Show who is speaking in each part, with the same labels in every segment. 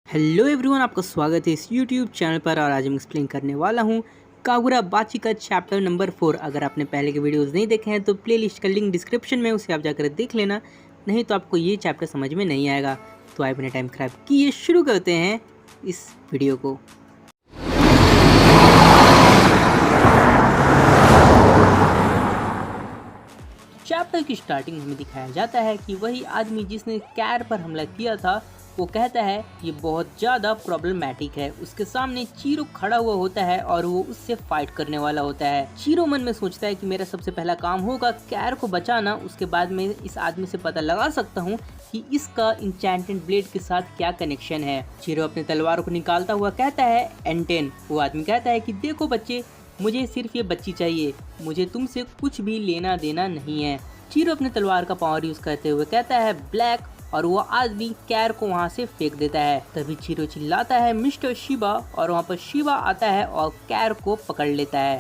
Speaker 1: Hello everyone, आपका स्वागत है इस यूट्यूब चैनल पर। और आज मैं एक्सप्लेन करने वाला हूँ कागुराबाची का चैप्टर नंबर 4। अगर आपने पहले के वीडियोस नहीं देखे हैं तो प्लेलिस्ट का लिंक डिस्क्रिप्शन में, उसे आप जाकर देख लेना, नहीं तो आपको ये चैप्टर समझ में नहीं आएगा। तो आए बिना टाइम खराब किए शुरू करते हैं इस वीडियो को। चैप्टर की स्टार्टिंग हमें दिखाया जाता है कि वही आदमी जिसने कैर पर हमला किया था वो कहता है ये बहुत ज़्यादा प्रॉब्लमैटिक है। उसके सामने चीरो खड़ा हुआ होता है और वो उससे फाइट करने वाला होता है। चीरो मन में सोचता है कि मेरा सबसे पहला काम होगा कैर को बचाना, उसके बाद मैं इस आदमी से पता लगा सकता हूँ कि इसका इंचेंटेड ब्लेड के साथ क्या कनेक्शन है। चीरो अपने तलवार को निकालता हुआ कहता है एंटेन। वो आदमी कहता है कि देखो बच्चे, मुझे सिर्फ ये बच्ची चाहिए, मुझे तुमसे कुछ भी लेना देना नहीं है। चीरो अपने तलवार का पावर यूज करते हुए कहता है ब्लैक, और वो आदमी कैर को वहाँ से फेंक देता है। तभी चीरो चिल्लाता है मिस्टर शिबा, और वहाँ पर शिबा आता है और कैर को पकड़ लेता है।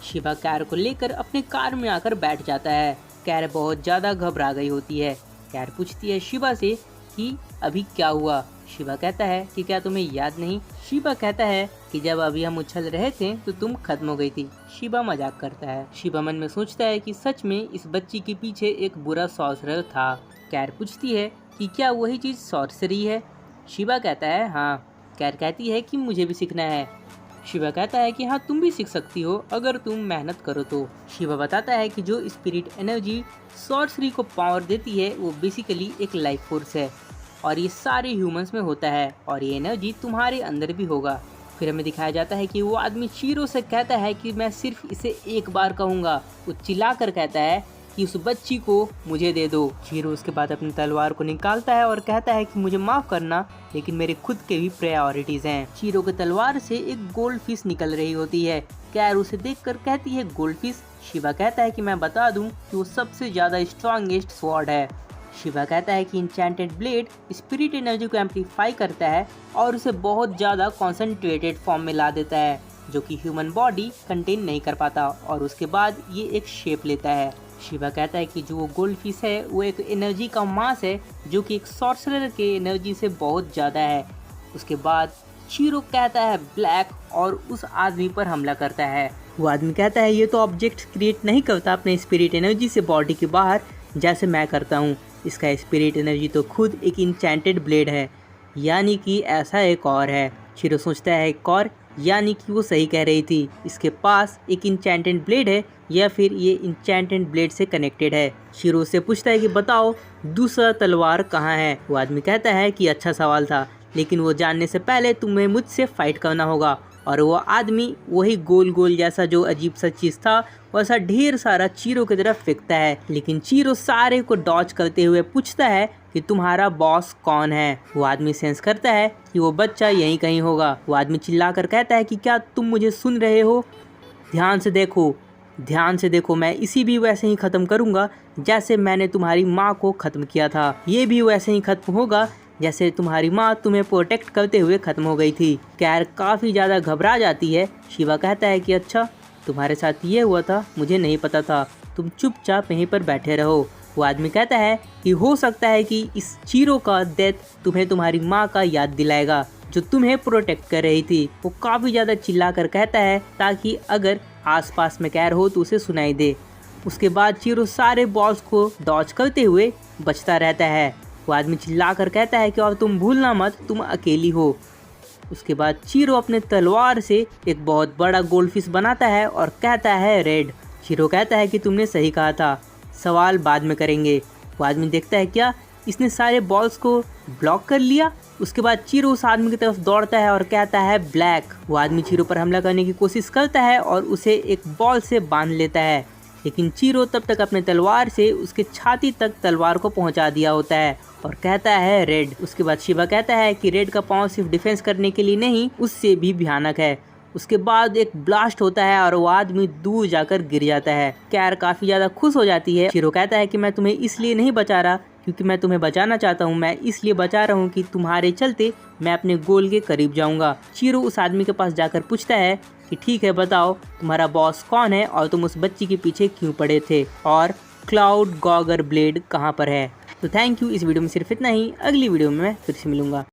Speaker 1: शिबा कैर को लेकर अपने कार में आकर बैठ जाता है। कैर बहुत ज़्यादा घबरा गई होती है। कैर पूछती है शिबा से कि अभी क्या हुआ। शिबा कहता है कि क्या तुम्हें याद नहीं। शिबा कहता है कि जब अभी हम उछल रहे थे तो तुम खत्म हो गई थी। शिबा मजाक करता है। शिबा मन में सोचता है कि सच में इस बच्ची के पीछे एक बुरा सॉर्सरर था। कैर पूछती है कि क्या वही चीज़ सॉर्सरी है। शिबा कहता है हाँ। कैर कहती है कि मुझे भी सीखना है। शिबा कहता है कि हाँ, तुम भी सीख सकती हो अगर तुम मेहनत करो तो। शिबा बताता है कि जो स्पिरिट एनर्जी सॉर्सरी को पावर देती है वो बेसिकली एक लाइफ फोर्स है, और ये सारे ह्यूमंस में होता है, और ये एनर्जी तुम्हारे अंदर भी होगा। फिर हमें दिखाया जाता है कि वो आदमी चीरो से कहता है कि मैं सिर्फ इसे एक बार कहूँगा। वो चिल्ला कर कहता है कि उस बच्ची को मुझे दे दो। चीरो उसके बाद अपनी तलवार को निकालता है और कहता है कि मुझे माफ़ करना, लेकिन मेरे खुद के भी प्रायोरिटीज़ हैं। चीरो की तलवार से एक गोल्ड फिश निकल रही होती है। कैर उसे देखकर कहती है गोल्ड फिश। शिबा कहता है कि मैं बता दूं कि वो सबसे ज़्यादा स्ट्रॉन्गेस्ट स्वॉर्ड है। शिबा कहता है कि इंचेंटेड ब्लेड स्पिरिट एनर्जी को एम्पलीफाई करता है और उसे बहुत ज़्यादा कॉन्सेंट्रेटेड फॉर्म में ला देता है, जो कि ह्यूमन बॉडी कंटेन नहीं कर पाता, और उसके बाद ये एक शेप लेता है। शिबा कहता है कि जो वो गोल्ड फिश है वो एक एनर्जी का मास है, जो कि एक सॉर्सरर के एनर्जी से बहुत ज़्यादा है। उसके बाद चीरो कहता है ब्लैक, और उस आदमी पर हमला करता है। वो आदमी कहता है ये तो ऑब्जेक्ट क्रिएट नहीं करता अपने स्पिरिट एनर्जी से बॉडी के बाहर, जैसे मैं करता हूँ। इसका स्पिरिट एनर्जी तो खुद एक इंचेंटेड ब्लेड है, यानी कि ऐसा एक और है। चीरो सोचता है एक और, यानी कि वो सही कह रही थी, इसके पास एक इंचेंटेड ब्लेड है या फिर ये इंचेंटेड ब्लेड से कनेक्टेड है। चीरो से पूछता है कि बताओ दूसरा तलवार कहाँ है। वो आदमी कहता है कि अच्छा सवाल था, लेकिन वो जानने से पहले तुम्हें मुझसे फाइट करना होगा। और वो आदमी वही गोल गोल जैसा जो अजीब सा चीज़ था वैसा ढेर सारा चीरो की तरफ फेंकता है, लेकिन चीरो सारे को डॉज करते हुए पूछता है कि तुम्हारा बॉस कौन है। वो आदमी सेंस करता है कि वो बच्चा यहीं कहीं होगा। वो आदमी चिल्लाकर कहता है कि क्या तुम मुझे सुन रहे हो? ध्यान से देखो, ध्यान से देखो, मैं इसी भी वैसे ही ख़त्म करूँगा जैसे मैंने तुम्हारी माँ को ख़त्म किया था। ये भी वैसे ही ख़त्म होगा जैसे तुम्हारी माँ तुम्हें प्रोटेक्ट करते हुए ख़त्म हो गई थी। कैर काफ़ी ज़्यादा घबरा जाती है। शिवा कहता है कि अच्छा, तुम्हारे साथ ये हुआ था, मुझे नहीं पता था, तुम चुपचाप यहीं पर बैठे रहो। वो आदमी कहता है कि हो सकता है कि इस चीरो का डेथ तुम्हें तुम्हारी माँ का याद दिलाएगा, जो तुम्हें प्रोटेक्ट कर रही थी। वो काफ़ी ज़्यादा चिल्ला कर कहता है ताकि अगर आसपास में कैर हो तो उसे सुनाई दे। उसके बाद चीरो सारे बॉल्स को डॉज करते हुए बचता रहता है। वो आदमी चिल्ला कर कहता है कि और तुम भूलना मत, तुम अकेली हो। उसके बाद चीरो अपने तलवार से एक बहुत बड़ा गोल्डफिश बनाता है और कहता है रेड। चीरो कहता है कि तुमने सही कहा था, सवाल बाद में करेंगे। वो आदमी देखता है क्या इसने सारे बॉल्स को ब्लॉक कर लिया। उसके बाद चीरो उस आदमी की तरफ दौड़ता है और कहता है ब्लैक। वो आदमी चीरो पर हमला करने की कोशिश करता है और उसे एक बॉल से बांध लेता है, लेकिन चीरो तब तक अपने तलवार से उसके छाती तक तलवार को पहुंचा दिया होता है और कहता है रेड। उसके बाद शिवा कहता है कि रेड का पाँव सिर्फ डिफेंस करने के लिए नहीं, उससे भी भयानक है। उसके बाद एक ब्लास्ट होता है और वो आदमी दूर जाकर गिर जाता है। कैर काफ़ी ज़्यादा खुश हो जाती है। चीरो कहता है कि मैं तुम्हें इसलिए नहीं बचा रहा क्योंकि मैं तुम्हें बचाना चाहता हूँ, मैं इसलिए बचा रहा हूँ कि तुम्हारे चलते मैं अपने गोल के करीब जाऊँगा। चीरो उस आदमी के पास जाकर पूछता है कि ठीक है, बताओ तुम्हारा बॉस कौन है और तुम उस बच्ची के पीछे क्यों पड़े थे, और क्लाउड गॉगर ब्लेड कहाँ पर है। तो थैंक यू, इस वीडियो में सिर्फ इतना ही। अगली वीडियो में मैं फिर से मिलूंगा।